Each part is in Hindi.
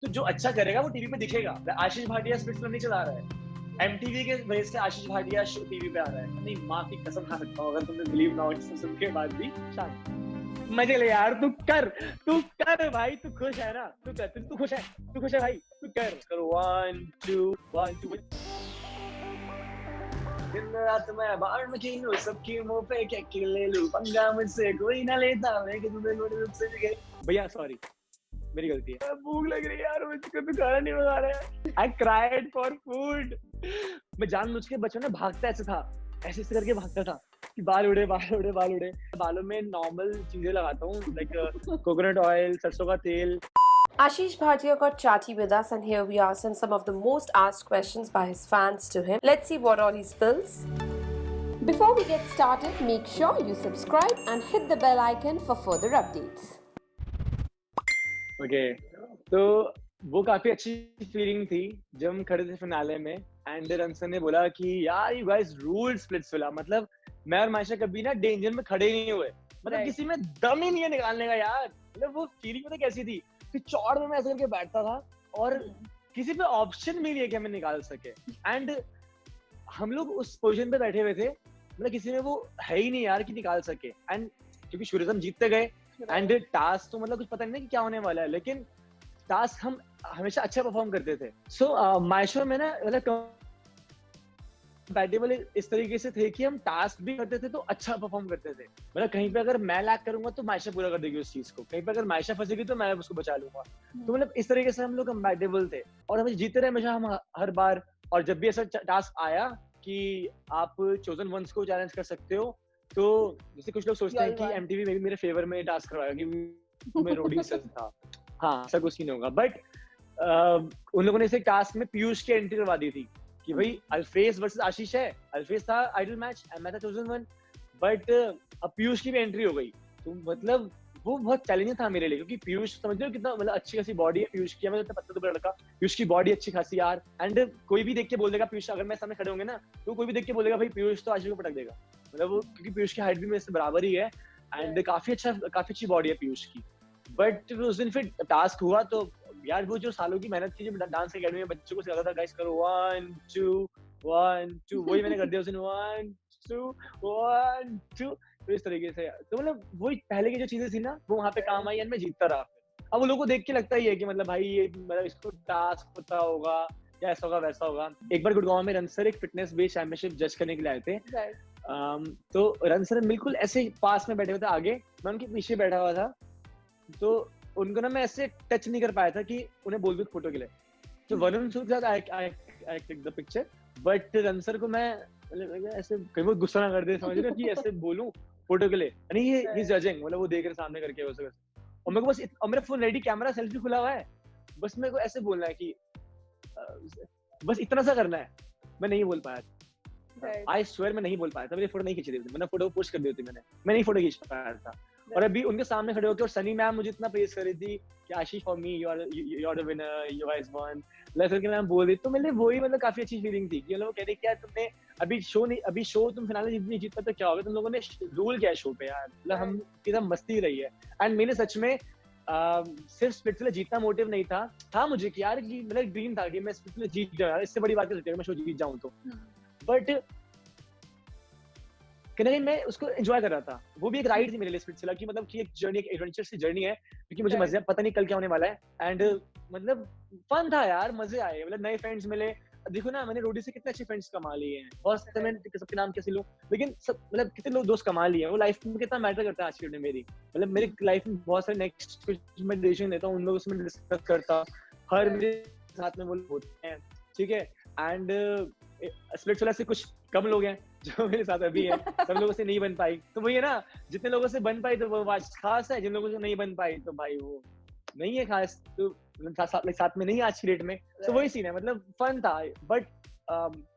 तो जो अच्छा करेगा वो टीवी पे दिखेगा। आशीष भाटिया स्प्लिट्स फिल्म नहीं चला रहा है, एमटीवी के वजह से आशीष भाटिया शो टीवी पे आ रहा है। नहीं, माँ की कसम खा सकता हूँ, अगर तुमने बिलीव ना हो सुन के बाद भी, शांत मजे ले यार, तू कर भाई, तू खुश है ना, तू कर, तू खुश है भाई, तू कर 1 2 1 2। दिन रात मैं बाहर में खेलूं, सबकी मुंह पे केक ले लूं, पंगा मुझसे कोई ना लेता, मैं कि तुम्हें गोरे रूप से दिखे। भैया सॉरी, मेरी गलती है। भूख लग रही है यार मुझको, तो खाना नहीं बना रहा है। I cried for food. मैं जानबूझ के बचपन में भागता ऐसे था, ऐसे करके भागता था कि बाल उड़े। बालों में नॉर्मल चीजें लगाता हूँ, लाइक कोकोनट ऑयल, सरसों का तेल। Ashish Bhatia got chatty with us, and here we asked him some of the most asked questions by his fans to him. Let's see what all he spills. Before we get started, make sure you subscribe and hit the bell icon for further updates. Okay, तो वो काफी अच्छी फीलिंग थी जब हम खड़े थे फिनाले में, एंड रनसन ने बोला कि यार यू गाइस रूल्ड स्प्लिट्सविला। मतलब मैं और मायशा कभी ना डेंजर में खड़े ही नहीं हुए, मतलब किसी में दम ही नहीं है निकालने का यार। मतलब वो फीलिंग पता कैसी थी कि चौड़ में मैं ऐसे करके बैठता था और किसी पे ऑप्शन भी नहीं है कि हमें निकाल सके। एंड हम लोग उस पोजीशन पे बैठे हुए थे, मतलब किसी में वो है ही नहीं यार कि निकाल सके। एंड क्योंकि शुरू जीतते गए, एंड टास्क तो मतलब कुछ पता नहीं कि क्या होने वाला है, लेकिन टास्क हम हमेशा अच्छा परफॉर्म करते थे। सो माय शो में ना मतलब कंपैटिबल इस तरीके से थे कि हम टास्क भी करते थे तो अच्छा परफॉर्म करते थे। मतलब कहीं पे अगर मैं लैग करूंगा तो मायशा पूरा कर देगी उस चीज को, कहीं पे अगर मायशा फंसेगी तो मैं उसको बचा लूंगा। तो मतलब इस तरीके से हम लोग कंपैटिबल थे और हमें जीते रहे हमेशा, हम हर बार। और जब भी ऐसा टास्क आया कि आप चोजन वंस को चैलेंज कर सकते हो, तो जैसे कुछ लोग सोचते हैं कि एमटीवी मेरे फेवर में टास्क करवाएगा कि मैं रोडी से था। हाँ, ऐसा कुछ नहीं होगा। बट उन लोगों ने इसे टास्क में पीयूष की एंट्री करवा दी थी कि भाई अल्फेज वर्सेस आशीष है। अल्फेज था आइडल मैच, मैं था चोजन वन, बट अब पीयूष की भी एंट्री हो गई। तो मतलब वो बहुत चैलेंजिंग था मेरे लिए, क्योंकि पीयूष समझ रहे हो कितना मतलब अच्छी खासी बॉडी है पीयूष की, मतलब इतना पतला लड़का, पीयूष की बॉडी अच्छी खासी यार। एंड कोई भी देख के बोल देगा पीयूष, अगर मैं सामने खड़े होंगे ना तो कोई भी देख के बोलेगा भाई पीयूष तो आशीष को पटक देगा। मतलब वो क्योंकि पीयूष की हाइट भी मेरे से बराबर ही है, एंड काफी अच्छी बॉडी है पीयूष की। बट उस दिन फिर टास्क हुआ तो यार वो जो सालों की मेहनत थी, जो डांस अकेडमी में बच्चों को सिखाता था, गाइस करो 1 2 1 2, वही मैंने कर दिया उस दिन 1 2 1 2। तो इस तरीके से तो मतलब वही पहले की जो चीजें थी ना वो वहां पे काम आई, एंड मैं जीतता रहा। अब वो लोगों को देख के लगता ही है कि मतलब भाई ये मतलब इसको टास्क पता होगा या ऐसा होगा वैसा होगा। एक बार गुड़गांव में रनसर एक फिटनेस बेस्ड चैंपियनशिप जज करने के लिए आए थे। तो रनसर बिल्कुल ऐसे पास में बैठे हुए थे आगे, मैं उनके पीछे बैठा हुआ था। तो उनको ना मैं ऐसे टच नहीं कर पाया था कि उन्हें बोल दूं फोटो के लिए। तो वरुण सूद के साथ I click the picture, but रनसर को मैं मतलब ऐसे कहीं वो गुस्सा ना कर दे, समझ रहे हो कि ऐसे बोलूं फोटो के लिए। नहीं, ये जजिंग, मतलब वो देख रहे सामने करके वैसे वैसे, और मेरे को बस और मेरा फोन रेडी, कैमरा सेल्फी खुला हुआ है, बस मेरे को ऐसे बोलना है कि बस इतना सा करना है। मैं नहीं बोल पाया, आई स्वेयर मैं नहीं बोल पाया था। मेरी फोटो नहीं खींची थी, मैंने फोटो पोस्ट कर दी थी, मैं नहीं फोटो खींच पाया था। और अभी उनके सामने खड़े होकर, और सनी मैम मुझे इतना प्रेज कर रही थी कि Ashish for me you are the winner, you guys won, lesson के मैम बोल रही। तो मेरे वही मतलब काफी अच्छी फीलिंग थी कि मतलब वो कह रही कि यार तुमने अभी शो तुम फिनाले नहीं जीत पाए तो क्या होगा, तुम लोगों ने रूल किया शो पे यार, मतलब हम एकदम मस्ती रही है। एंड मैंने सच में सिर्फ स्प्लिट्सविला जीतना मोटिव नहीं था मुझे कि यार कि मतलब ड्रीम था कि मैं स्प्लिट्सविला जीत जाऊं यार, इससे बड़ी बात है मैं शो जीत जाऊं तो। बट कहीं मैं उसको एंजॉय कर रहा था। वो भी एक राइड थी मेरे लिए स्प्लिट्सविला की, मतलब कि एक जर्नी, एक एडवेंचर सी जर्नी है, क्योंकि मुझे मजा पता नहीं कल क्या होने वाला है। एंड मतलब फन था यार, मजे आए, मतलब नए फ्रेंड्स मिले। देखो ना, मैंने रोडी से कितने अच्छे फ्रेंड्स कमा लिए हैं, बहुत से मैं सबके नाम कैसे लूं, लेकिन सब मतलब कितने लोग दोस्त कमा लिए हैं। वो लाइफ में कितना मैटर करता है आज की डेट में मेरी, मतलब मेरी लाइफ में बहुत सारे नेक्स्ट कुछ मैं डिसीजन लेता हूँ, उन लोगों से मैं डिस्कस करता, हर मेरे साथ में वो होते हैं, ठीक है। एंड स्प्लिट्सविला से कुछ कम लोग हैं जो मेरे साथ अभी है, सब लोगों से नहीं बन पाई, तो वही है ना, जितने लोगों से बन पाई तो वो आज खास है, जिन लोगों से नहीं बन पाई तो भाई वो नहीं है खास, तो साथ में नहीं आज की डेट में। तो वही सीन है, मतलब फन था। बट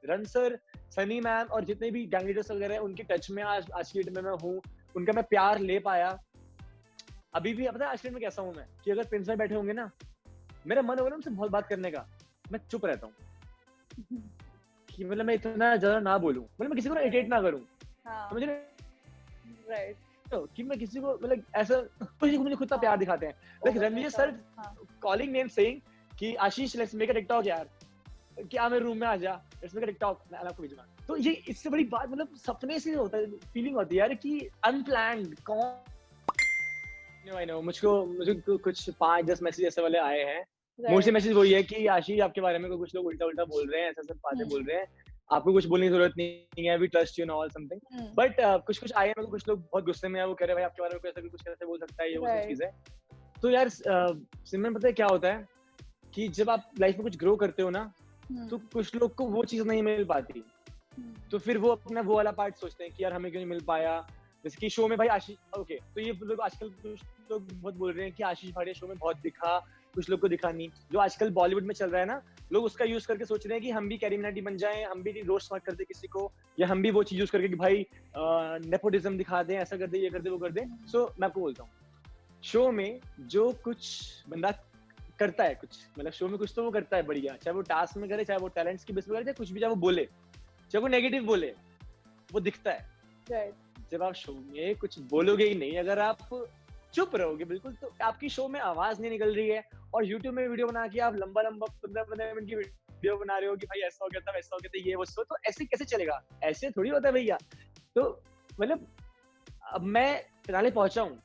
रनसर, सनी मैम और जितने भी गैंग लीडर्स वगैरह हैं, उनके टच में आज की डेट में मैं हूँ, उनका मैं प्यार ले पाया। अभी भी पता है आज की डेट में कैसा हूँ मैं, कि अगर प्रिंस में बैठे होंगे ना, मेरा मन होगा ना उनसे बहुत बात करने का, मैं चुप रहता हूँ कि मतलब मैं इतना ज्यादा ना बोलूं, मतलब मैं किसी को इरिटेट ना करूं, समझ रहे हो? राइट, तो कि मैं किसी को मतलब ऐसा कुछ मुझे खुद का प्यार दिखाते हैं, like Ranveer sir calling name saying कि आशीष लेट्स मेक अ टिकटॉक यार, क्या मेरे रूम में आ जा, लेट्स मेक अ टिकटॉक, मैं आपको भेजूंगा। तो ये इससे बड़ी बात मतलब सपने से होता है, फीलिंग होती है यार कि अनप्लान्ड आई नो मुझे कुछ 5-10 मैसेज ऐसे वाले आए हैं। मोस्टली मैसेज वही है कि आशीष आपके बारे में कुछ लोग उल्टा-उल्टा बोल रहे हैं, ऐसा-ऐसा बातें बोल रहे हैं। आपको कुछ बोलने की जरूरत नहीं है, we trust you and all something. But कुछ-कुछ आए हैं, मेरे को कुछ लोग बहुत गुस्से में है, वो कह रहे हैं भाई आपके बारे में कैसे भी कुछ कैसे बोल सकता है, ये वो सब चीजें। तो यार सिमरन पता है क्या होता है कि जब आप लाइफ में कुछ ग्रो करते हो ना, तो कुछ लोग को वो चीज नहीं मिल पाती, तो फिर वो अपना वो वाला पार्ट सोचते हैं कि यार हमें क्यों नहीं मिल पाया। जैसे कि शो में भाई आशीष, ओके तो ये लोग आजकल कुछ लोग बहुत बोल रहे हैं कि आशीष भाटिया शो में बहुत दिखा, कुछ लोग को दिखा नहीं। जो आजकल बॉलीवुड में चल रहा है ना, लोग उसका यूज करके सोच रहे हैं कि हम भी कैरी मिनाटी बन जाएं, हम भी रोस्ट मार कर दे किसी को, या हम भी वो चीज यूज करके कि भाई नेपोटिज्म दिखा दें, ऐसा कर दे, ये कर दे, वो कर दे। सो मैं आपको बोलता हूँ, शो में जो कुछ बंदा करता है, कुछ मतलब शो में कुछ तो वो करता है बढ़िया, चाहे वो टास्क में करे, चाहे वो टैलेंट्स की बेस पे करे, चाहे कुछ भी, चाहे वो बोले, चाहे वो नेगेटिव बोले, वो दिखता है। जब आप शो में कुछ बोलोगे ही नहीं, अगर आप चुप रहोगे बिल्कुल, तो आपकी शो में आवाज नहीं निकल रही है, और यूट्यूब में वीडियो बना के आप लंबा 15-15 मिनट की वीडियो बना रहे हो कि भाई ऐसा हो गया था, वैसा हो गया था, ये वो, तो ऐसे कैसे चलेगा? ऐसे थोड़ी होता है भैया। तो मतलब अब मैं फिनाले पहुंचा हूँ,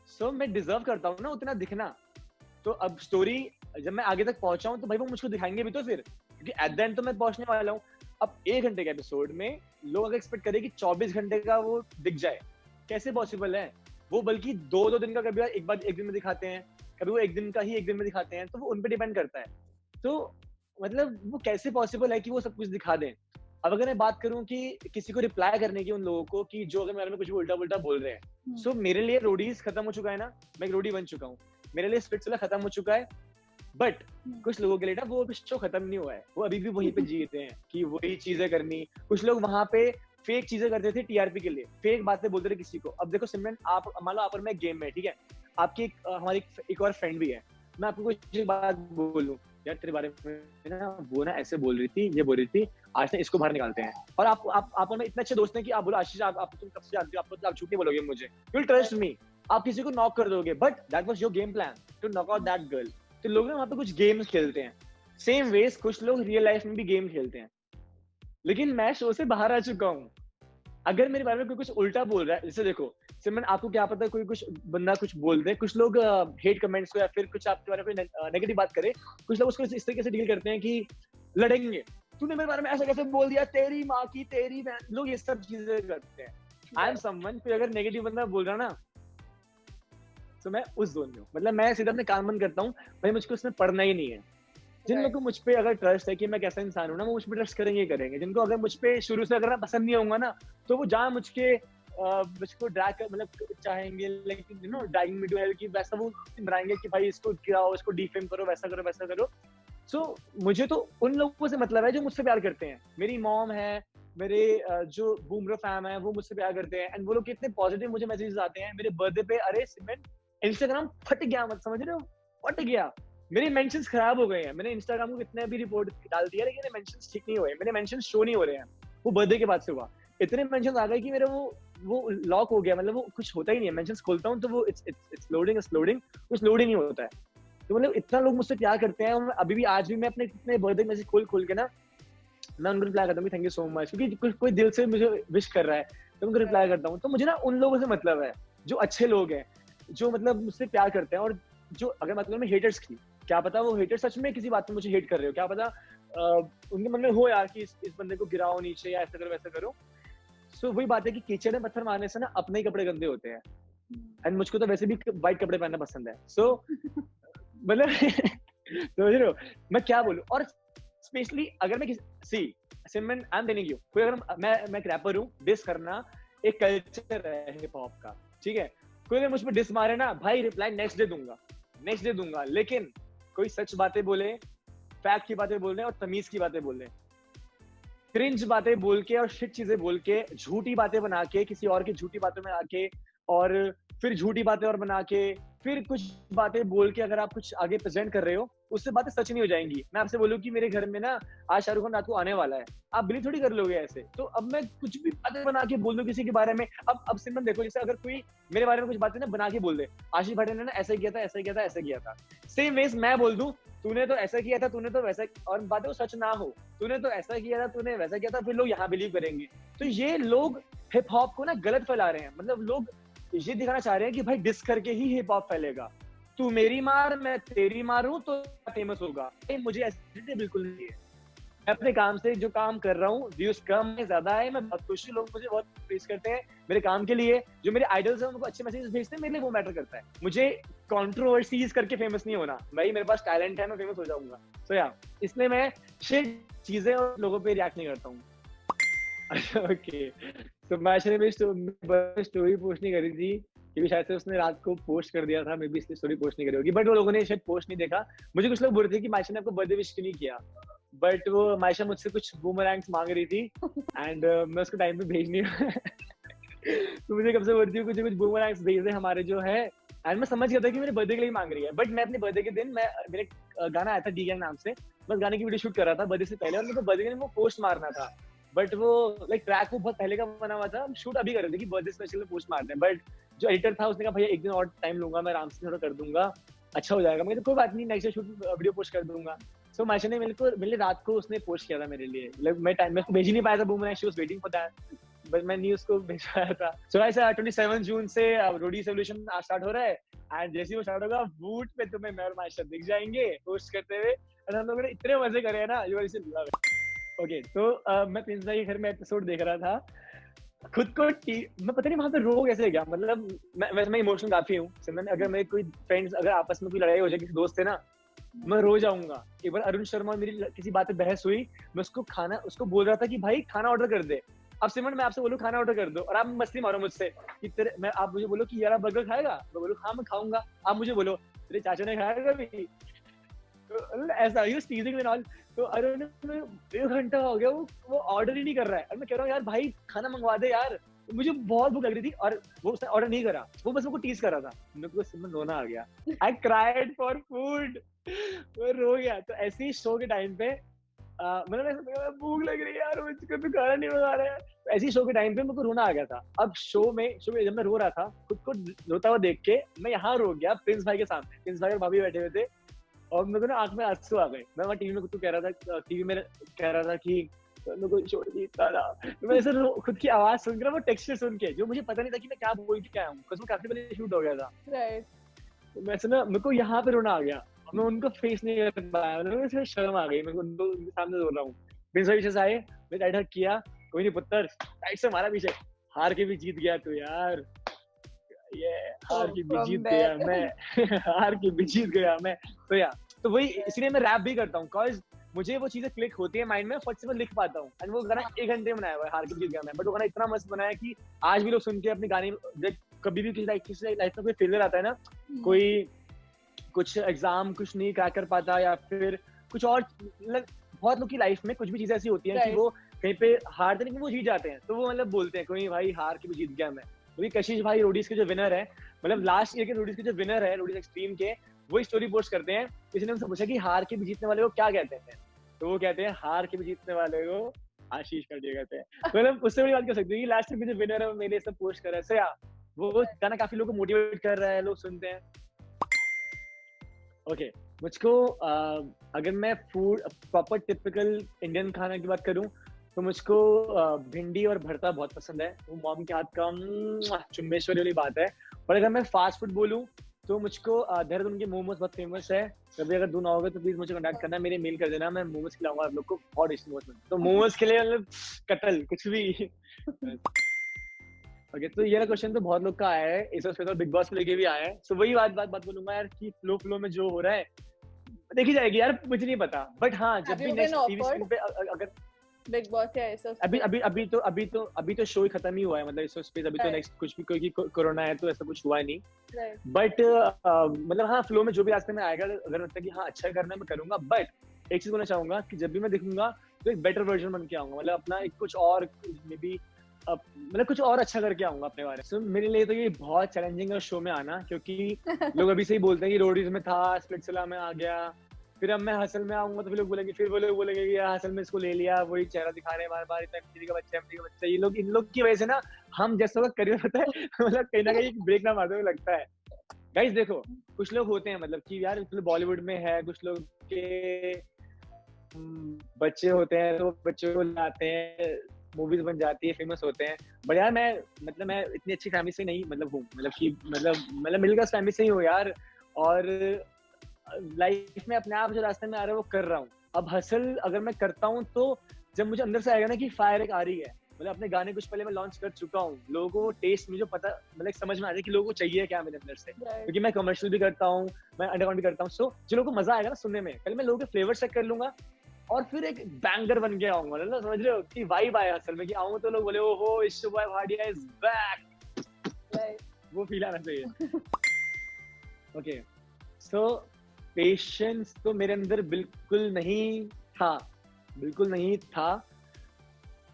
सो मैं डिजर्व करता हूँ ना उतना दिखना। तो अब स्टोरी जब मैं आगे तक पहुंचा हूँ, तो भाई वो मुझको दिखाएंगे भी तो फिर, क्योंकि एट द एंड तो मैं पहुंचने वाला हूँ। अब 1 घंटे के एपिसोड में लोग अगर एक्सपेक्ट करें कि 24 घंटे का वो दिख जाए, कैसे पॉसिबल है? वो बल्कि 2-2 दिन का, कभी एक दिन में दिखाते हैं, कभी वो एक दिन का ही एक दिन में दिखाते हैं, तो वो उन पे डिपेंड करता है। तो मतलब वो कैसे पॉसिबल है कि वो सब कुछ दिखा दें? अब अगर मैं बात करूं कि किसी को रिप्लाई करने की उन लोगों को कि जो अगर मेरे में कुछ भी उल्टा-पुल्टा बोल रहे हैं, सो मेरे लिए रोडीज खत्म हो चुका है ना, मैं एक रोडी बन चुका हूँ, मेरे लिए स्पिट्सविला खत्म हो चुका है। बट कुछ लोगों के लिए ना वो शो खत्म नहीं हुआ है, वो अभी भी वहीं पे जी रहे हैं कि वही चीजें करनी। कुछ लोग वहां पे फेक चीजें करते थे टीआरपी के लिए, फेक बातें बोलते थे किसी को। अब देखो सिमरन, आप मान लो आप और मैं गेम में, ठीक है, आपकी हमारी एक और फ्रेंड भी है, मैं आपको कुछ बात बोलूं, यार तेरे बारे में ना वो ना ऐसे बोल रही थी, ये बोल रही थी, आज ना इसको बाहर निकालते हैं। और आप और मैं इतने अच्छे दोस्त हैं कि आप बोलो आशीष, आप तुम कब से जानते हो, आप झूठ नहीं बोलोगे मुझे, यू विल ट्रस्ट मी, आप किसी को नॉक कर दोगे। But that was your game plan to knock out that girl. तो लोग ना वहाँ पे कुछ गेम्स खेलते हैं, सेम वेज कुछ लोग रियल लाइफ में भी गेम खेलते हैं। लेकिन मैं शो से बाहर आ चुका हूँ। अगर मेरे बारे में कोई कुछ उल्टा बोल रहा है, जैसे देखो सिमरन, आपको क्या पता कोई कुछ बंदा कुछ बोल दे, कुछ लोग हेट कमेंट्स को या फिर कुछ आपके बारे में नेगेटिव बात करे, कुछ लोग उसको इस तरीके से डील करते हैं कि लड़ेंगे, तूने मेरे बारे में ऐसा कैसे बोल दिया, तेरी माँ की तेरी बहन, लोग ये सब चीजें करते हैं। आई एम समवन, कोई अगर नेगेटिव बंदा बोल रहा ना, तो मैं उस जोन में हूँ, मतलब मैं सीधा अपने काम बंद करता हूँ, भाई मुझको उसमें पढ़ना ही नहीं है। जिन लोगों को मुझ पे अगर ट्रस्ट है कि मैं कैसा इंसान हूँ ना, वो मुझ पे ट्रस्ट करेंगे ही करेंगे। जिनको अगर मुझ पे शुरू से अगर मैं पसंद नहीं होऊंगा ना, तो वो जहाँ मुझको ड्रैग कर मतलब चाहेंगे, लेकिन you know dragging me to hell, कि वैसा वो बनाएंगे कि भाई इसको गिराओ, इसको डिफेम करो, वैसा करो, वैसा करो। सो मुझे तो उन लोगों से मतलब है जो मुझसे प्यार करते हैं। मेरी मॉम है, मेरे जो बूमरो फैम है, वो मुझसे प्यार करते हैं, एंड वो लोग कितने पॉजिटिव मुझे मैसेजेस आते हैं मेरे बर्थडे पे। अरे सिमरन, इंस्टाग्राम फट गया, मत समझ रहे हो, फट गया, मेरे मेंशंस खराब हो गए हैं। मैंने इंस्टाग्राम को कितने भी रिपोर्ट डाल दिया, लेकिन मेरे मेंशंस ठीक नहीं हुए, मेरे मेंशंस शो नहीं हो रहे हैं। वो बर्थडे के बाद से हुआ, इतने मेंशंस आ गए कि मेरा वो लॉक हो गया, मतलब वो कुछ होता ही नहीं है। मेंशंस खोलता हूँ तो वो इट्स लोडिंग, कुछ लोड ही नहीं होता है। तो मतलब इतना लोग मुझसे प्यार करते हैं, और अभी भी आज भी मैं अपने कितने बर्थडे मैसेज खोल के ना, मैं उनको रिप्लाई करता हूँ थैंक यू सो मच, क्योंकि कोई दिल से मुझे विश कर रहा है तो उनको रिप्लाई करता हूँ। तो मुझे ना उन लोगों से मतलब है जो अच्छे लोग हैं, जो मतलब मुझसे प्यार करते हैं। और जो अगर मतलब में हेटर्स की, क्या पता वो हेटर सच में किसी बात पे मुझे हेट कर रहे हो, क्या पता उनके मन में हो यार कि इस बंदे को गिराओ नीचे, या ऐसा करो वैसा करो। सो वही बात है कि कीचड़ में पत्थर मारने से ना अपने ही कपड़े गंदे होते हैं, एंड मुझको तो वैसे भी व्हाइट कपड़े पहनना पसंद है। सो मतलब समझ रहे हो मैं क्या बोलूं। और स्पेशली अगर मैं सी सिमरन, आई एम टेलिंग यू, कोई अगर मैं एक रैपर हूँ, डिस करना एक कल्चर है हिप हॉप का, ठीक है। कोई अगर मुझ पर डिस मारे ना, भाई रिप्लाई नेक्स्ट डे दूंगा। लेकिन कोई सच बातें बोले, फैक्ट की बातें बोल रहे और तमीज की बातें बोल रहे, क्रिंज बातें बोल के और शिट चीजें बोल के, झूठी बातें बना के, किसी और की झूठी बातों में आके, और फिर झूठी बातें और बना के, फिर कुछ बातें बोल के अगर आप कुछ आगे प्रेजेंट कर रहे हो, उससे बातें सच नहीं हो जाएंगी। मैं आपसे बोलूँ कि मेरे घर में ना आज शाहरुख खान रात को आने वाला है, आप बिलीव थोड़ी कर लोगे ऐसे। तो अब मैं कुछ भी बातें बना के बोल दूं किसी के बारे में। अब सिमरन देखो, जैसे अगर कोई मेरे बारे में कुछ बातें ना बना के बोल दे, आशीष भाटिया ने ना ऐसा किया था, ऐसा किया था, ऐसा किया था, सेम वेज मैं बोल दूं तूने तो ऐसा किया था, तूने तो वैसा, और बातें वो सच ना हो, तूने तो ऐसा किया था, तूने वैसा किया था, फिर लोग यहाँ बिलीव करेंगे। तो ये लोग हिप हॉप को ना गलत फैला रहे हैं। मतलब लोग ये दिखाना चाह रहे हैं कि भाई डिस करके ही हिप हॉप फैलेगा, तू मेरी मार मैं तेरी मारूं तो फेमस होगा। मुझे ऐसी बिल्कुल नहीं है। मैं अपने काम से जो काम कर रहा हूँ, व्यूज कम है ज्यादा है, मैं बहुत खुश हूँ, लोग मुझे बहुत प्रेज करते हैं मेरे काम के लिए। जो मेरे आइडल्स हैं उनको अच्छे मैसेज भेजते हैं, मेरे लिए वो मैटर करता है। मुझे कंट्रोवर्सीज करके फेमस नहीं होना भाई, मेरे पास टैलेंट है, मैं फेमस हो जाऊंगा। सो या इसलिए मैं शिट चीजें और लोगों पे रिएक्ट नहीं करता हूँ। ओके, तो मैश ने मेरी स्टोरी पोस्ट नहीं करी थी क्योंकि शायद से उसने रात को पोस्ट कर दिया था, मे बी इसलिए स्टोरी पोस्ट नहीं करी होगी, बट वो लोगों ने शायद पोस्ट नहीं देखा। मुझे कुछ लोग बोल रहे थे कि मायशा ने आपको बर्थडे विश क्यों नहीं किया, बट वो मायशा मुझसे कुछ बूमरैंग्स मांग रही थी एंड मैं उसको टाइम पे भेज नहीं तो मुझे कब से बोल रही थी कुछ बूमरैंग्स भेज दे हमारे जो है, एंड मैं समझ गया था कि मेरे बर्थडे के लिए मांग रही है। बट मैं अपने बर्थडे के दिन मेरे गाना आया था डी गैंग नाम से, बस गाने की वीडियो शूट कर रहा था बर्थडे से पहले, और मेरे को बर्थडे के दिन वो पोस्ट मारना था, बट वो लाइक ट्रैक वो बहुत पहले का बना हुआ था, हम शूट अभी कर रहे थे कि बर्थडे स्पेशल में पोस्ट मारते हैं। बट जो एडिटर था उसने कहा भैया एक दिन और टाइम लूंगा, मैं आराम से थोड़ा कर दूंगा, अच्छा हो जाएगा। मैं कोई बात नहीं, नेक्स्ट शूट वीडियो पोस्ट कर दूंगा। सो मायशा ने मेरे रात को उसने पोस्ट किया था मेरे लिए, मैं उसको भेज ही नहीं पाया था boomerang, she was waiting for that, but मैं नहीं उसको भेज पाया था। सो ऐसा 27 जून से रोडी सोल्यूशन स्टार्ट हो रहा है, एंड जैसे ही वो स्टार्ट होगा वूट पे तुम्हें मैं और मायशा दिख जाएंगे पोस्ट करते हुए, और हम लोगों ने इतने मजे करे हैं ना, you are love it. Okay, तो मैं प्रिंस भाई के घर में एपिसोड देख रहा था, खुद को मैं पता नहीं वहां पे रो कैसे गया। मतलब मैं इमोशनल काफी हूँ सिमरन, अगर मेरे कोई फ्रेंड्स अगर आपस में कोई लड़ाई हो जाए किसी दोस्त से ना, मैं रो जाऊंगा। एक बार अरुण शर्मा और मेरी किसी बात पे बहस हुई, मैं उसको बोल रहा था कि भाई खाना ऑर्डर कर दे। अब सिमरन मैं आपसे बोलूं खाना ऑर्डर कर दो, और आप मस्ती मारो मुझसे कि आप मुझे बोलो कि यार बर्गर खाएगा, मैं बोलूं हाँ मैं खाऊंगा, आप मुझे बोलो तेरे चाचा ने खाया कभी, तो ऐसा ही टीजिंग में ऑल। तो अरे 1 घंटा हो गया वो ऑर्डर ही नहीं कर रहा है, और मैं कह रहा हूँ यार भाई खाना मंगवा दे यार, मुझे बहुत भूख लग रही थी, और वो उसने ऑर्डर नहीं करा, वो बस मेरे को टीज कर रहा था। मेरे को सिमरन रोना आ गया, आई क्राइड फॉर फूड, वो रो गया। तो ऐसे ही शो के टाइम पे मतलब भूख लग रही है यार, मुझको तो खाना नहीं मंगा रहा है, तो ऐसे ही शो के टाइम पे मेरे को रोना आ गया था। अब शो में जब मैं रो रहा था खुद को रोता हुआ देख के, मैं यहाँ रो गया प्रिंस भाई के सामने, प्रिंस भाई और भाभी बैठे हुए थे, और मेरे को ना आंख में आंसू आ गए। मैं वहाँ टीवी में खुद को कह रहा था, टीवी में कह रहा था कि मेरे को छोड़ दीता था। तो मैं ऐसे खुद की आवाज सुनकर, वो टेक्सचर सुन के, जो मुझे पता नहीं था कि मैं क्या बोल के आया हूँ, उसमें काफी पहले शूट हो गया था। तो मैं ना मेरे को यहाँ पे रोना आ गया, मैं उनको फेस नहीं कर पाया, मुझे शर्म आ गई, मैं उनके सामने रो रहा हूँ। प्रिंस भाई पीछे आए, मैं टाइट हक किया, कोई नहीं पुत्र, टाइट से मारा पीछे, हार के भी जीत गया तू यार, ये हार के भी जीत गया मैं हार के भी जीत गया मैं। तो यार तो वही, इसलिए मैं रैप भी करता हूँ, बिकॉज मुझे वो चीजें क्लिक होती है माइंड में, फट से मैं लिख पाता हूँ। एंड वो गाना 1 घंटे में बनाया हुआ है, हार के जीत गया मैं, बट वो गाना इतना मस्त बनाया कि आज भी लोग सुन के अपने गाने, कभी भी किसी लाइफ में कोई फेलियर आता है ना, कोई कुछ एग्जाम कुछ नहीं क्रैक कर पाता, या फिर कुछ और, बहुत लोग की लाइफ में कुछ भी चीजें ऐसी होती हैं कि वो कहीं पे हारते नहीं, वो जीत जाते हैं, तो वो मतलब बोलते हैं कोई भाई हार के भी जीत गया मैं। क्योंकि कशिश भाई रोडीज के जो विनर है, मतलब लास्ट ईयर के रोडीज के जो विनर है, रोडीज एक्सट्रीम के, वो स्टोरी पोस्ट करते हैं। किसी ने उनसे पूछा कि हार के भी जीतने वाले को क्या कहते हैं, तो वो कहते हैं हार के भी जीतने वाले को आशीष पाटिया कहते हैं। मतलब उससे बड़ी बात कर सकते हैं कि लास्ट ईयर के जो विनर है वो मेरे सब पोस्ट कर रहा है। सो यार वो गाना काफी लोगों को मोटिवेट कर रहा है, लोग सुनते हैं। ओके, मुझको अगर मैं फूड प्रॉपर टिपिकल इंडियन खाना की बात करूं, तो मुझको भिंडी और भरता बहुत पसंद है, वो मॉम के हाथ का चुम्बेश्वरी वाली बात है। और अगर मैं फास्ट फूड बोलूं तो मुझको देहरादून के मोमोज बहुत फेमस है। कभी अगर दूर ना होगा तो प्लीज मुझे कॉन्टैक्ट करना, मेरे मेल कर देना, मैं मोमोज खिलाऊंगा आप लोग को, बहुत टेस्टी मोमोज। तो मोमोज के लिए मतलब कटल कुछ भी। ओके, तो ये क्वेश्चन तो बहुत लोग का आया है, इस वक्त बिग बॉस को लेके भी आया है। सो वही बात बोलूंगा यार कि फ्लो में जो हो रहा है देखी जाएगी यार, मुझे नहीं पता, बट हाँ जब भी नेक्स्ट टीवी स्क्रीन पे अगर बिग बॉस या ऐसा अभी तो शो ही खत्म ही हुआ है, मतलब इस स्पेस अभी तो नेक्स्ट कुछ भी, क्योंकि कोरोना है तो ऐसा कुछ हुआ नहीं, बट मतलब हाँ फ्लो में जो भी रास्ते में आएगा, अगर लगता है कि हाँ अच्छा करना है मैं करूंगा। बट एक चीज बोलना चाहूंगा कि जब भी मैं दिखूंगा तो एक बेटर वर्जन बन के आऊंगा, मतलब अपना एक कुछ और मे बी मतलब कुछ और अच्छा करके आऊंगा अपने बारे में। So, मेरे लिए तो ये बहुत चैलेंजिंग है शो में आना, क्योंकि लोग अभी से ही बोलते हैं कि रोडीज में था, स्प्लिट्सविला में आ गया, फिर अब मैं हसल में आऊंगा तो फिर लोग बोलेंगे, फिर वो लोग बोलेंगे कि यार हसल में इसको ले लिया, वही चेहरा दिखा रहे हैं बार बार, इतना एमटीवी का बच्चा, एमटीवी का बच्चा। ये लोग, इन लोग की वजह से ना हम जैसा लोग करियर होता है मतलब कहीं ना कहीं ब्रेक ना मारते हुए लगता है। गाइस देखो, कुछ लोग होते हैं मतलब कि यार बॉलीवुड में है, कुछ लोग के बच्चे होते हैं तो बच्चों को लाते हैं, मूवीज बन जाती है, फेमस होते हैं। बट यार मैं इतनी अच्छी फैमिली से नहीं मतलब हूँ, मतलब कि मतलब मिडिल क्लास फैमिली से ही हूँ यार। और लाइफ में अपने आप जो रास्ते में आ रहा है वो कर रहा हूँ। अब हसल अगर मैं करता हूँ तो जब मुझे अंदर से आएगा ना कि फायर एक आ रही है, मतलब अपने गाने कुछ पहले मैं लॉन्च कर चुका हूँ, लोगों को टेस्ट मुझे पता, मतलब समझ में आ रहा है कि लोगों को चाहिए क्या मेरे अंदर से, क्योंकि मैं कमर्शियल भी करता हूँ, मैं अंडरग्राउंड भी करता हूँ। सो जो लोगों को मजा आएगा ना सुनने में, पहले मैं लोगों के फ्लेवर चेक कर लूंगा और फिर एक बैंगर बन के आऊंगा, मतलब समझ रहे हो कि वाइब आया असल में कि आऊं तो लोग बोले ओहो issue boy Bhatia is back, वो फील आना चाहिए। ओके, सो पेशेंस तो मेरे अंदर बिल्कुल नहीं था, बिल्कुल नहीं था।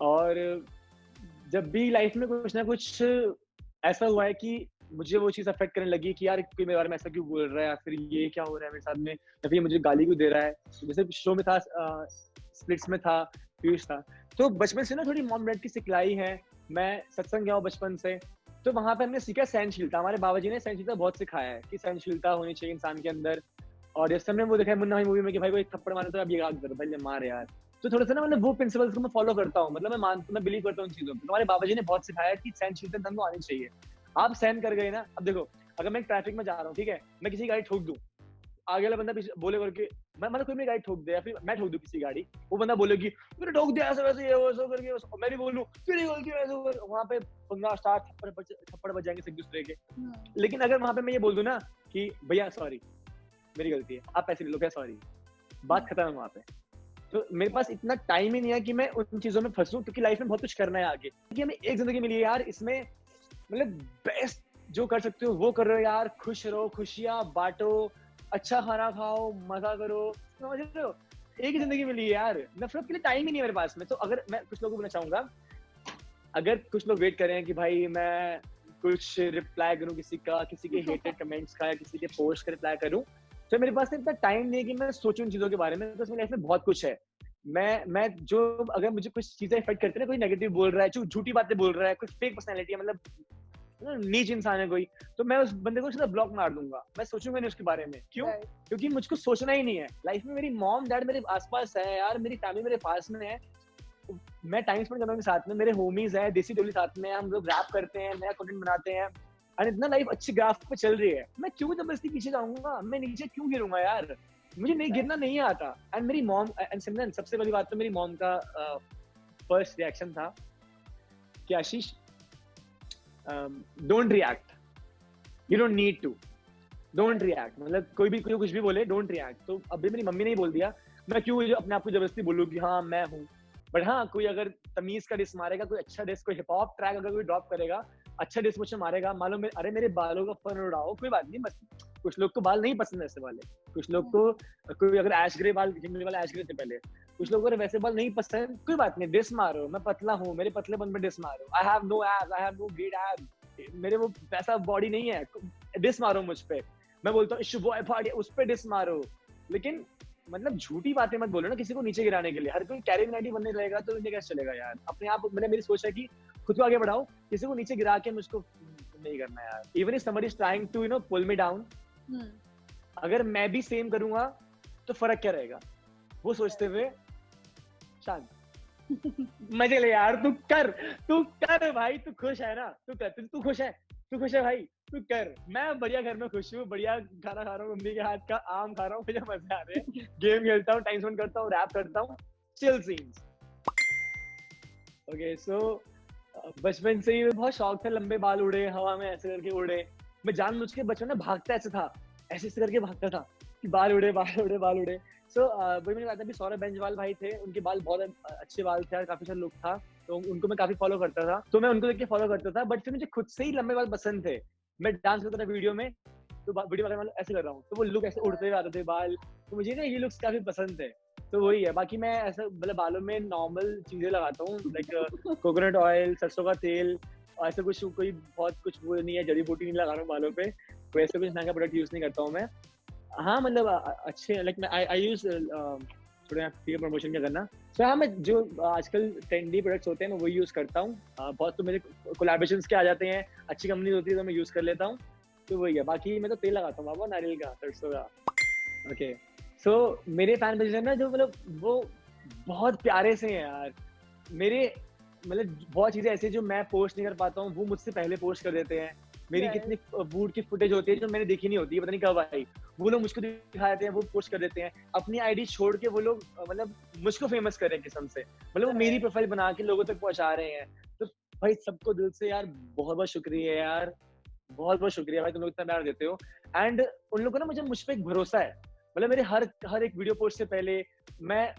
और जब भी लाइफ में कुछ ना कुछ ऐसा हुआ है कि मुझे वो चीज अफेक्ट करने लगी कि यार कोई मेरे बारे में ऐसा क्यों बोल रहा है, या फिर ये क्या हो रहा है मेरे साथ में, या फिर मुझे गाली क्यों दे रहा है। जैसे शो में था, स्प्लिट्स में था, पीयूष था, तो बचपन से ना थोड़ी मॉम डैड की सिखलाई है। मैं सत्संग गया हूँ बचपन से, तो वहां पे हमने सीखा सहनशीलता। हमारे बाबा जी ने सहनशीलता बहुत सिखाया है कि सहनशीलता होनी चाहिए इंसान के अंदर। और जैसे हमने वो देखा है मुन्ना भाई मूवी में कि भाई को एक थप्पड़ मारा तो अब ये आग कर भाई मार यार, तो थोड़ा सा ना मतलब वो प्रिंसिपल्स को मैं फॉलो करता हूँ, मतलब मैं बिलीव करता हूँ उन चीजों में। हमारे बाबा जी ने बहुत सिखाया कि सहनशीलता हमको आनी चाहिए। आप सहन कर गए ना, अब देखो अगर मैं ट्रैफिक में जा रहा हूँ, ठीक है, मैं किसी गाड़ी ठोक दूं, आगे वाला बंदा बोले करके, मैं मतलब कोई मेरी गाड़ी ठोक दे या फिर मैं ठोक दूं किसी गाड़ी, वो बंदा बोलेगी मैंने ठोक दिया ऐसे वैसे ये वो ऐसे करके, मैं भी बोल लूं फिर गलती है, वहां पे पंगा स्टार्ट, थप्पड़ बज जाएंगे एक दूसरे के। लेकिन अगर वहां पे मैं ये बोल दूं ना कि भैया सॉरी मेरी गलती है, आप पैसे ले लो, क्या सॉरी, बात खत्म है वहां पे। तो मेरे पास इतना टाइम ही नहीं है कि मैं उन चीजों में फंसूं, क्योंकि लाइफ में बहुत कुछ करना है आगे, क्योंकि हमें एक जिंदगी मिली है यार, इसमें मतलब बेस्ट जो कर सकते हो वो कर रहे हो यार, खुश रहो, खुशियां बांटो, अच्छा खाना खाओ, मजा करो, समझ रहे हो, एक ही जिंदगी मिली है यार, नफरत के लिए टाइम ही नहीं है मेरे पास में। तो अगर मैं कुछ लोगों को बोलना चाहूंगा, अगर कुछ लोग वेट कर रहे हैं कि भाई मैं कुछ रिप्लाई करूं किसी का, किसी के हेटेड कमेंट्स का, या किसी के पोस्ट का रिप्लाई करूं, तो मेरे पास इतना टाइम नहीं है कि मैं सोचूं उन चीजों के बारे में। तो मेरी लाइफ में बहुत कुछ है। मैं जो, अगर मुझे कुछ चीजें इफेक्ट करती है ना, कोई नेगेटिव बोल रहा है, झूठी बातें बोल रहा है, कोई फेक पर्सनैलिटी है, मतलब नीच इंसान है कोई, तो मैं उस बंदे को सीधा ब्लॉक मार दूंगा, मैं सोचूंगा नहीं उसके बारे में। क्यों? क्योंकि मुझको सोचना ही नहीं है। लाइफ में मेरी मॉम डैड मेरे आसपास है यार, मेरी फैमिली मेरे पास में है, मैं टाइम स्पेंड करना उनके साथ में, मेरे होमीज हैं, देसी डोली साथ में, हम लोग रैप करते हैं, नया कंटेंट बनाते हैं, और इतना लाइफ अच्छी ग्राफ पे चल रही है, मैं क्यों जबरदस्ती पीछे जाऊंगा, मैं नीचे क्यों गिरूंगा यार, मुझे नहीं गिरना नहीं आता। एंड मेरी मॉम, एंड सिमरन सबसे बड़ी बात तो मेरी मॉम का फर्स्ट रिएक्शन था कि Ashish don't react, you don't need to, don't react, मतलब कोई भी कुछ भी बोले डोंट रिएक्ट। तो अभी मेरी मम्मी ने ही बोल दिया, मैं क्यों अपने आप को जबरदस्ती बोलूँ कि हाँ मैं हूँ। बट हाँ, कोई अगर तमीज का डिस मारेगा, कोई अच्छा डिस, कोई हिप हॉप ट्रैक अगर कोई ड्रॉप करेगा, अच्छा डिस मुझे मारेगा, मालूम अरे मेरे बालों का फन उड़ाओ, कोई बात नहीं, बस कुछ लोग को बाल नहीं पसंद ऐसे वाले, कुछ लोग को, कोई अगर ऐश ग्रे बाल, जिम वाला ऐश ग्रे थे पहले, कुछ लोगों को वैसे बाल नहीं पसंद, कोई बात नहीं, डिस मारो, मैं पतला हूँ, मेरे पतले बन में डिस मारो, I have no abs, I have no great abs, मेरे वो वैसा बॉडी नहीं है, डिस मारो मुझ पे, मैं बोलता हूँ इशू बॉय भाटिया, उस पे डिस मारो, लेकिन मतलब झूठी बातें मत बोलो ना किसी को नीचे गिराने के लिए। हर कोई कैरियरिटी बनने रहेगा तो इंडिया कैसे चलेगा यार। अपने आप, मैंने मेरी सोच है कि खुद को आगे बढ़ाओ, किसी को नीचे गिरा के मुझको नहीं करना यार। Even if somebody is trying to you know pull me down, अगर मैं भी सेम करूंगा तो फर्क क्या रहेगा, वो सोचते हुए शांत मजे ले यार, तू कर भाई, तू खुश है ना, तू कर, तू खुश है भाई, तू कर। मैं बढ़िया घर में खुश हूँ, बढ़िया खाना खा रहा हूँ, मम्मी के हाथ का आम खा रहा हूँ, मुझे मजे आ रहे हैं, गेम खेलता हूँ, टाइम स्पेंड करता हूँ, रैप करता हूँ, चिल सीन्स। ओके, सो बचपन से ही बहुत शौक था, लंबे बाल उड़े हवा में ऐसे करके उड़े, मैं जानबूझ के बचपन में भागता ऐसे था, ऐसे करके भागता था कि बाल उड़े। सो वही मैंने कहा था, अभी सौरभ बेंजवाल भाई थे, उनके बाल बहुत अच्छे बाल थे, काफी सारा लुक था, तो उनको मैं काफी फॉलो करता था, तो मैं उनको देख के फॉलो करता था। बट फिर मुझे खुद से ही लंबे बाल पसंद थे, मैं डांस करता था वीडियो में, तो वीडियो वगैरह ऐसे कर रहा हूँ, तो वो लुक ऐसे उड़ते हुए आते थे बाल, तो मुझे ना ये लुक्स काफी पसंद थे। तो वही है, बाकी मैं ऐसा मतलब बालों में नॉर्मल चीजें लगाता हूँ, लाइक कोकोनट ऑयल, सरसों का तेल, ऐसा कुछ, कोई बहुत कुछ वो नहीं है, जड़ी बूटी नहीं लगा रहा हूँ बालों पे, कोई ऐसा कुछ महंगा प्रोडक्ट यूज नहीं करता हूँ मैं। हाँ मतलब अच्छे लाइक मैं आई यूज थोड़ा फ्री प्रमोशन क्या करना। सो हाँ, मैं जो आजकल ट्रेंडी प्रोडक्ट्स होते हैं मैं वही यूज करता हूँ। बहुत तो मेरे कोलैबोरेशंस के आ जाते हैं, अच्छी कंपनी होती है तो मैं यूज कर लेता हूँ। तो वही है, बाकी मैं तो तेल लगाता हूँ बाबा, नारियल का, सरसों का। ओके, सो मेरे फैन पेज है ना जो मतलब वो बहुत प्यारे से हैं यार। मेरे मतलब बहुत चीजें ऐसी हैं जो मैं पोस्ट नहीं कर पाता हूँ, वो मुझसे पहले पोस्ट कर देते हैं। मेरी Right. कितनी बूट की फुटेज होती है जो मैंने देखी नहीं होती है, पता नहीं कब आई, वो लोग मुझको दिखा देते हैं, वो पोस्ट कर देते हैं। अपनी आईडी छोड़ के वो लोग मतलब मुझको फेमस कर रहे हैं कसम से, मतलब वो मेरी प्रोफाइल बना के लोगों तक पहुंचा रहे हैं। तो भाई सबको दिल से यार बहुत बहुत शुक्रिया यार, बहुत बहुत शुक्रिया भाई, तुम लोग इतना प्यार देते हो। एंड उन लोगों को ना मुझे पे एक भरोसा है। मतलब मेरे हर एक वीडियो पोस्ट से पहले मैं,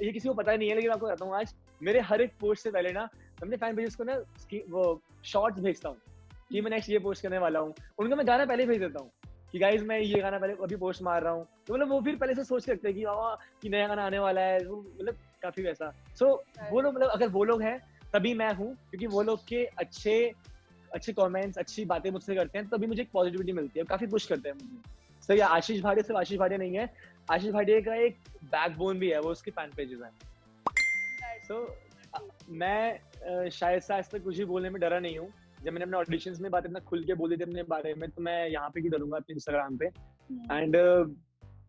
ये किसी को पता नहीं है लेकिन आपको बताता हूँ आज, मेरे हर एक पोस्ट से पहले ना मैं अपने फैन पेजेस को ना वो शॉर्ट्स भेजता हूँ कि मैं नेक्स्ट ये पोस्ट करने वाला हूँ। उनको मैं गाना पहले भेज देता हूँ कि गाइज मैं ये गाना पहले अभी पोस्ट मार रहा हूँ, तो मतलब वो फिर पहले से सोच के रखते हैं कि वाह कि नया गाना आने वाला है, वो मतलब काफी वैसा। सो वो लोग मतलब अगर वो लोग हैं तभी मैं हूँ, क्योंकि वो लोग के अच्छे अच्छे कमेंट्स, अच्छी बातें मुझसे करते हैं, तभी मुझे एक पॉजिटिविटी मिलती है, काफी पुश करते हैं मुझे। सो ये आशीष भाटिया सिर्फ आशीष भाटिया नहीं है, आशीष भाटिया का एक बैकबोन भी है, वो उसके फैन पेजेस हैं। सो मैं शायद से आज तक कुछ भी बोलने में डरा नहीं हूँ। जब मैंने अपने ऑडिशंस में बात इतना खुल के बोली थी अपने बारे में, तो मैं यहाँ पे भी डरूंगा अपने इंस्टाग्राम पे। एंड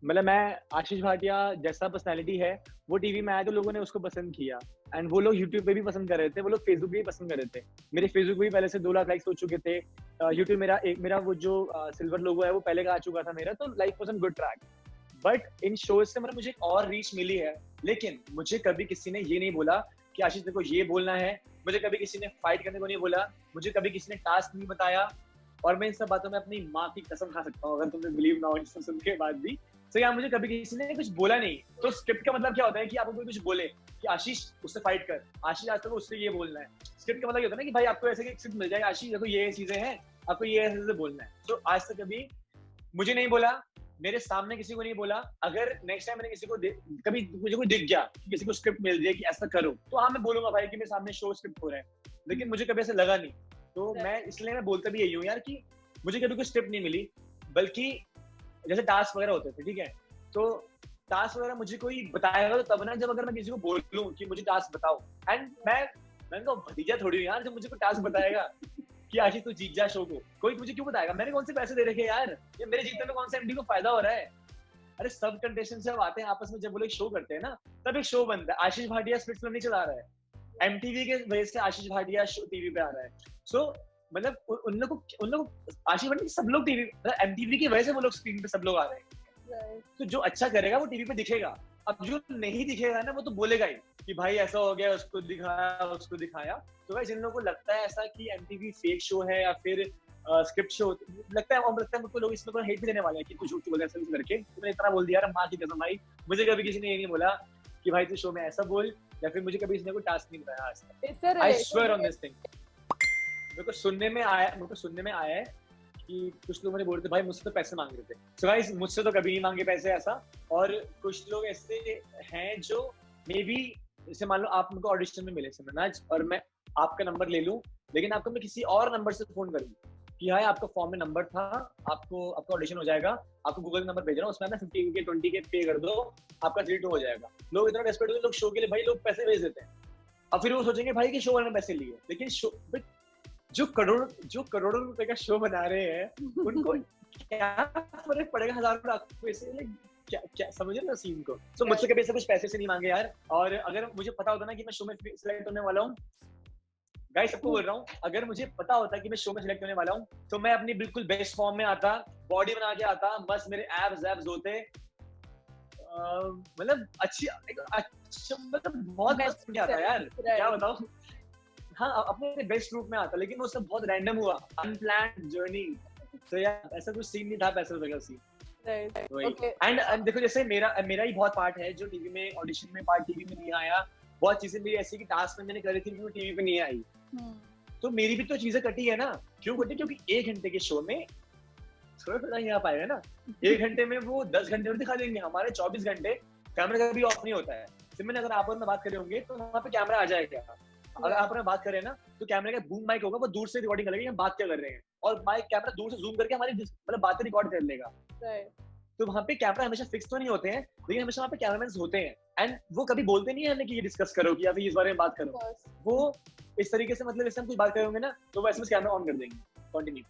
मतलब मैं आशीष भाटिया जैसा पर्सनालिटी है, वो टीवी में आया तो लोगों ने उसको पसंद किया। एंड वो लोग यूट्यूब पे भी पसंद कर रहे थे, वो लोग फेसबुक पे भी पसंद कर रहे थे। मेरे फेसबुक पे भी पहले से 2 लाख लाइक्स हो चुके थे। यूट्यूब मेरा वो जो सिल्वर लोगो है वो पहले का आ चुका था मेरा, तो life was on good track. But in shows से मतलब मुझे एक और रीच मिली है। लेकिन मुझे कभी किसी ने ये नहीं बोला कि आशीष तेरे को ये बोलना है, मुझे कभी किसी ने फाइट करने को नहीं बोला, मुझे कभी किसी ने टास्क नहीं बताया। और मैं इन सब बातों में अपनी माँ की कसम खा सकता हूँ, अगर तुम्हें बिलीव ना हो इन सब सुन के बाद भी। तो यार मुझे कभी किसी ने कुछ बोला नहीं। तो स्क्रिप्ट का मतलब क्या होता है कि आपको कोई कुछ बोले कि आशीष उससे फाइट कर, आशीष आज तक उससे ये बोलना है। स्क्रिप्ट का मतलब ये होता है ना कि भाई आपको ऐसे एक स्क्रिप्ट मिल जाएगा, आशीष देखो ये चीजें हैं, आपको ये ऐसे बोलना है। तो आज तक कभी मुझे नहीं बोला, मेरे सामने किसी को नहीं बोला। अगर नेक्स्ट टाइम मैंने किसी को कभी मुझे कोई दिख गया, किसी को स्क्रिप्ट मिल जाए कि ऐसा करो, तो हाँ मैं बोलूंगा भाई कि मेरे सामने शो स्क्रिप्ट हो रहा है। लेकिन मुझे कभी ऐसा लगा नहीं, तो मैं इसलिए मैं बोलता भी यही हूँ यार कि मुझे कभी कोई स्क्रिप्ट नहीं मिली। बल्कि जैसे टास्क वगैरह होते थे, ठीक है, तो टास्क वगैरह मुझे कोई बताएगा तो तब ना, जब अगर मैं किसी को बोल लूं कि मुझे टास्क बताओ। एंड मैं तो भतीजा थोड़ी हूँ यार जो मुझे कोई टास्क बताएगा कि आशीष तू जीत जा शो को। कोई मुझे क्यों बताएगा, मैंने कौन से पैसे दे रखे यार, ये मेरे जीतने में कौन सा एमडी को फायदा हो रहा है। अरे सब कंटेस्टेंट जब आते हैं आपस में, जब वो लोग शो करते हैं ना, तब एक शो बनता है। आशीष भाटिया स्प्लिट फिल्म नहीं चला रहा है, एमटीवी के वजह से आशीष भाटिया टीवी पे आ रहा है। सो मतलब उन लोगों को आशीष भाटिया सब लोग टीवी, मतलब एमटीवी की वजह से वो लोग स्क्रीन पे सब लोग आ रहे हैं। तो जो अच्छा करेगा वो टीवी पे दिखेगा। अब जो नहीं दिखेगा ना वो तो बोलेगा ही कि भाई ऐसा हो गया, उसको दिखाया उसको दिखाया। तो भाई जिन लोगों को लगता है ऐसा कि एमटीवी फेक शो है या फिर स्क्रिप्ट शो लगता है, और लगता है मुझको लोग इसमें हेट भी देने वाले हैं कि तू झूठ बोल ऐसा करके। तो मैंने इतना बोल दिया यार माँ की कसम भाई, मुझे कभी किसी ने ये नहीं बोला कि भाई तू शो में ऐसा बोल, या फिर मुझे कभी इसने कोई टास्क नहीं बताया आज तक। I swear on this thing. मेरे को सुनने में आया है कि कुछ लोग मुझे बोल रहे थे भाई मुझसे तो पैसे मांग रहे थे। सो गाइस मुझसे तो कभी नहीं मांगे पैसे ऐसा। और कुछ लोग ऐसे हैं जो मे बी, जैसे मान लो आप मेरे को ऑडिशन में मिले सिमरनाज, और मैं आपका नंबर ले लूं, लेकिन आपको मैं किसी और नंबर से फोन कर दूं कि हाँ आपका फॉर्म में नंबर था, आपका ऑडिशन हो जाएगा, आपको गूगल नंबर भेज रहा हूँ, उसमें ना 50 के 20 के पे कर दो, आपका सीट हो जाएगा। लोग इतना डेस्परेट होते हैं, लोग शो के लिए भाई लोग पैसे भेज देते हैं। अब फिर वो सोचेंगे भाई कि शो वाले ने पैसे लिए, लेकिन शो जो करोड़ों रुपए का शो बना रहे हैं उनको क्या फर्क पड़ेगा हजारों लाखों पैसे, क्या समझ रहे हो सीन को। तो मुझसे कभी ऐसा कुछ पैसे से नहीं मांगे यार। और अगर मुझे पता होता ना कि मैं शो में सिलेक्ट होने वाला हूँ, गाइस सबको बोल रहा हूँ, अगर मुझे पता होता कि मैं शो में सिलेक्ट होने वाला हूँ, तो मैं अपनी बिल्कुल बेस्ट फॉर्म में आता, बॉडी बना के आता, बस मेरे एब्स होते, मतलब मतलब बहुत मस्त आता यार, क्या बताऊँ। हाँ अपने बेस्ट रूप में आता, लेकिन वो सब बहुत रैंडम हुआ, अनप्लान्ड जर्नी। तो यार ऐसा कुछ सीन नहीं था पैसे वगैरह सीन। एंड देखो जैसे मेरा ही बहुत पार्ट है जो टीवी में ऑडिशन में पार्ट टीवी में नहीं आया। बहुत चीजें मेरी ऐसी कि टास्क में मैंने करी थी वो टीवी पे नहीं आई। तो मेरी भी तो चीजें कटी है ना। क्यों कटी? क्योंकि 1 घंटे के शो में थोड़ा नहीं आ पाएगा ना। 1 घंटे में वो 10 घंटे और दिखा देंगे, हमारे 24 घंटे कैमरा कभी ऑफ नहीं होता है। सिमरन अगर आप और मैं बात कर रहे होंगे तो वहाँ पे कैमरा आ जाएगा। अगर आप और बात करें ना तो कैमरे का बूम माइक होगा, वो दूर से रिकॉर्डिंग करेगा हम बात क्या कर रहे हैं, और माइक कैमरा दूर से जूम करके हमारी मतलब बातें रिकॉर्ड कर लेगा। तो वहाँ पे कैमरा हमेशा फिक्स तो नहीं होते हैं, लेकिन हमेशा वहाँ पे कैमरामैन होते हैं, एंड वो कभी बोलते नहीं है हमें कि ये डिस्कस करो कि या फिर इस बारे में बात करो। वो इस तरीके से मतलब जैसे हम कोई बात करेंगे ना तो वो ऐसे कैमरा ऑन कर देंगे, कंटिन्यू।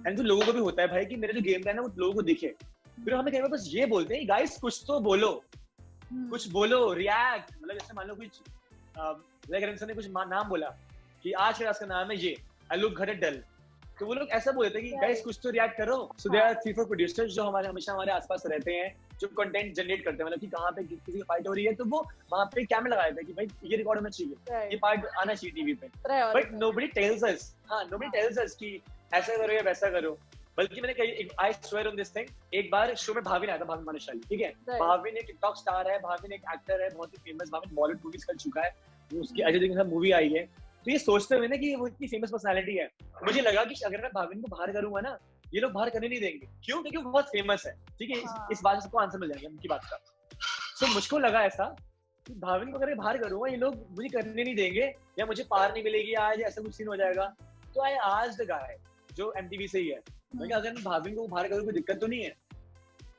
एंड जो लोगों को भी होता है भाई कि मेरा जो गेम प्लान है वो लोगों को दिखे, फिर हमें कई बार बस ये बोलते हैं गाइस कुछ तो बोलो, कुछ बोलो, रिएक्ट। मतलब जैसे मान लो कुछ लाइक ने कुछ नाम बोला कि आज के का नाम है ये, आई लुक घट डल, तो वो लोग ऐसा बोलते हैं कि गाइस कुछ तो रिएक्ट करो। सो देयर आर 3-4 प्रोड्यूसर्स जो हमारे हमेशा हमारे आसपास रहते हैं, जो कंटेंट जनरेट करते हैं, मतलब कि कहाँ पे किसी की फाइट हो रही है तो वो वहाँ पे कैमरा लगाए थे कि भाई ये रिकॉर्ड होना चाहिए, ये पार्ट आना चाहिए टीवी पे, but nobody tells us, nobody tells us कि ऐसा करो या वैसा करो। बल्कि मैंने कही, I swear on this thing, एक बार शो में भाविन आया था, भाविन मानसशाली, ठीक है। भाविन एक टिकटॉक स्टार है, भाविन एक एक्टर है, बहुत ही फेमस, भाविन बॉलीवुड मूवीज कर चुका है, उसकी अजय देवगन के साथ मूवी आई है। तो ये सोचते हुए ना कि वो इतनी फेमस पर्सनालिटी है, मुझे लगा कि अगर मैं भाविन को बाहर करूंगा ना, ये लोग बाहर करने नहीं देंगे। क्यों? क्योंकि वो बहुत फेमस है, ठीक है। इस बात से सबको आंसर मिल जाएगा उनकी बात का। तो मुझको लगा ऐसा कि भाविन को अगर बाहर करूंगा ये लोग मुझे करने नहीं देंगे, या मुझे पार नहीं मिलेगी आज, ऐसा कुछ सीन हो जाएगा। तो आई आस्क्ड द गाय जो एमटीवी से ही है, मैं अगर मैं भाविन को बाहर करूँ कोई दिक्कत तो नहीं है?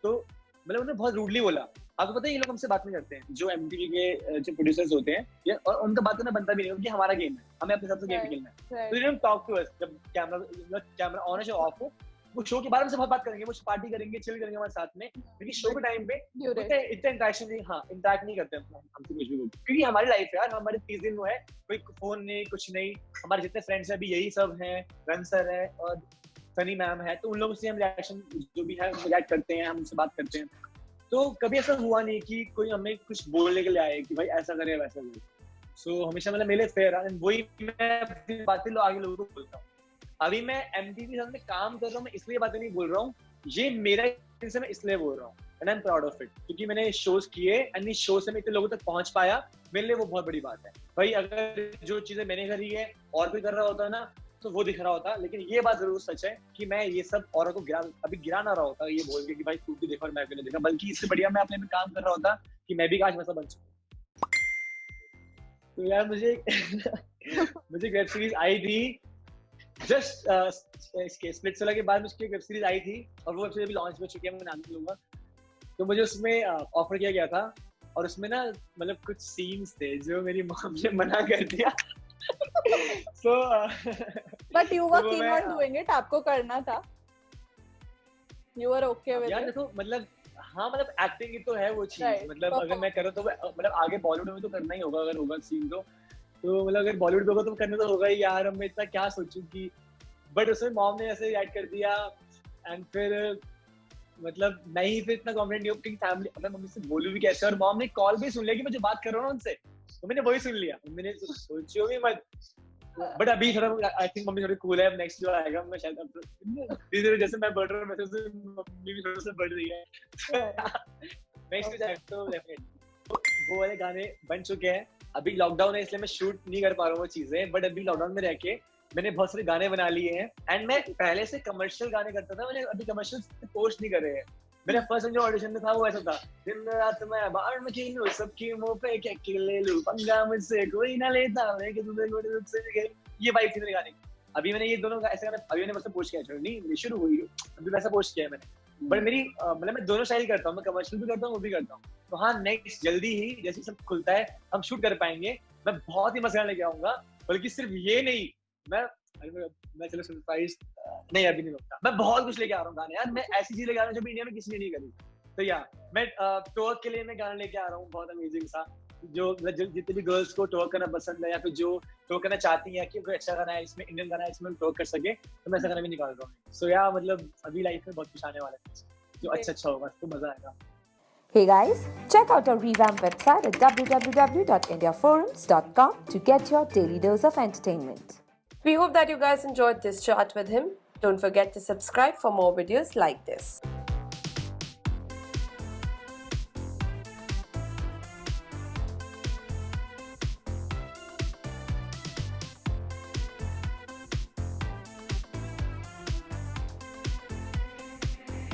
तो मतलब उन्होंने बहुत रूडली बोला। आपको पता है ये लोग हमसे बात नहीं करते हैं, जो एमटीवी के जो प्रोड्यूसर्स होते हैं, और उनका बात करना बनता भी नहीं, क्योंकि हमारा गेम है, हमें अपने हिसाब से गेम खेलना है। तो दे टॉक टू अस जब कैमरा ऑन है या ऑफ हो, वो शो के बारे में से बहुत बात करेंगे, वो पार्टी करेंगे, चिल करेंगे हमारे साथ में, लेकिन शो के टाइम पे इतना इंटरेक्शन नहीं, इंटरेक्ट नहीं करते हमसे कुछ भी, क्योंकि हमारी लाइफ है यार, हमारे 30 दिन वो है, कोई फोन नहीं, कुछ नहीं। हमारे जितने फ्रेंड्स हैं अभी यही सब हैं, रन सर है और सनी मैम है, तो उन लोगों से हम रिएक्शन जो भी है रिएक्ट करते हैं, हम उनसे बात करते हैं। तो कभी ऐसा हुआ नहीं कि कोई हमें कुछ बोलने के लिए आए कि भाई ऐसा करे वैसा करे। सो हमेशा मतलब मेरे फेयर है, वही मैं अपनी बातें आगे लोगों को बोलता हूँ। अभी मैं एमटीवी साथ में काम कर रहा हूँ, मैं इसलिए बातें नहीं बोल रहा हूँ, ये मेरा से मैं इसलिए बोल रहा हूँ, and I am proud of it, क्योंकि मैंने शोज किए एंड इस शो से मैं इतने लोगों तक पहुंच पाया, मेरे लिए वो बहुत बड़ी बात है भाई। अगर जो चीजें मैंने करी है और कोई कर रहा होता ना तो वो दिख रहा होता, लेकिन ये बात जरूर सच है कि मैं ये सब औरों को गिरा ना रहा होता ये बोल के कि भाई तू भी देखा और मैं भी नहीं देखा, बल्कि इससे बढ़िया मैं अपने में काम कर रहा होता कि मैं भी आज वैसा बन सकूं। तो यार मुझे मुझे वेब सीरीज आई थी जस्ट इसके स्प्लिट्सविला के बाद मुझे वेब सीरीज आई थी, और वो वेब सीरीज अभी लॉन्च हो चुकी है, मैं नाम नहीं लूंगा। तो मुझे उसमें ऑफर किया गया था, और उसमें ना मतलब कुछ सीन्स थे जो मेरी मॉम ने मना कर दिया। So, but you were keen on doing it, आपको करना था, you were okay with it। यार देखो मतलब मतलब एक्टिंग ही तो है वो चीज, मतलब अगर मैं करूँ तो मतलब आगे बॉलीवुड में तो करना ही होगा, अगर होगा सीन तो मतलब अगर बॉलीवुड में होगा तो करना तो होगा ही यार। अब मैं इतना क्या सोचूं कि, बट उसमें मॉम ने ऐसे ऐड कर दिया, एंड फिर मतलब मैं ही फिर इतना कॉन्फिडेंट नहीं हूँ कि फैमिली, अपने मम्मी से बोलूं भी कैसे, और मॉम ने कॉल भी सुन लिया कि मैं जो बात कर रहा हूँ उनसे, तो मैंने वही सुन लिया, मैंने सोचियो भी मत। बट अभी थोड़ा आई थिंक मम्मी थोड़ी कूल है, अब नेक्स्ट जो आएगा मैं शायद धीरे-धीरे जैसे मैं बढ़ रहा हूँ वैसे मम्मी भी थोड़ा सा बढ़ रही है। नेक्स्ट जाए तो डेफिनेटली वो वाले गाने बन चुके हैं। अभी लॉकडाउन है इसलिए मैं शूट नहीं कर पा रहा हूँ वो चीजें, बट अभी लॉकडाउन में रह के मैंने बहुत सारे गाने बना लिए हैं, एंड मैं पहले से कमर्शियल गाने करता था, मैंने अभी कमर्शियल पोस्ट नहीं कर रहे हैं। मेरा फर्स्ट जो ऑडिशन में था वो ऐसा था, दिन रात मैं बाहर में खेलूं सबकी मुंह पे केक ले लूं, पंगा मुझसे कोई ना लेता, मैं कि तुझे गोरे रुख से गए, ये वाइब थी मेरे गाने की। अभी मैंने ये दोनों ऐसे गाने अभी मैंने मुझसे पोस्ट किया, नहीं शुरू हुई अभी वैसा पोस्ट किया है मैंने, बट मेरी मतलब मैं दोनों स्टाइल करता हूँ, मैं कमर्शियल भी करता हूँ वो भी करता हूँ। तो हाँ नेक्स्ट जल्दी ही जैसे सब खुलता है हम शूट कर पाएंगे, मैं बहुत ही मजा लेके आऊंगा। बल्कि सिर्फ ये नहीं, मैं चलो सरप्राइज नहीं अभी नहीं रोकता, मैं बहुत कुछ लेके आ रहा हूँ गाने यार, मैं ऐसी चीज लेके आ रहा हूँ जो भी इंडिया में किसी ने नहीं करी। तो यार मैं टूर के लिए मैं गाना लेके आ रहा हूँ बहुत अमेजिंग सा, जो जितने भी गर्ल्स को टूर करना पसंद है या फिर जो टूर करना चाहती है कि कोई अच्छा गाना है इसमें, इंडियन गाना है इसमें टूर कर सके, तो मैं ऐसा गाना भी निकाल रहा हूँ। सो यार मतलब अभी लाइफ में बहुत कुछ आने वाला है जो अच्छा होगा, तो मजा आएगा। Hey guys, check out our revamped website at www.indiaforums.com to get your daily dose of entertainment. We hope that you guys enjoyed this chat with him. Don't forget to subscribe for more videos like this.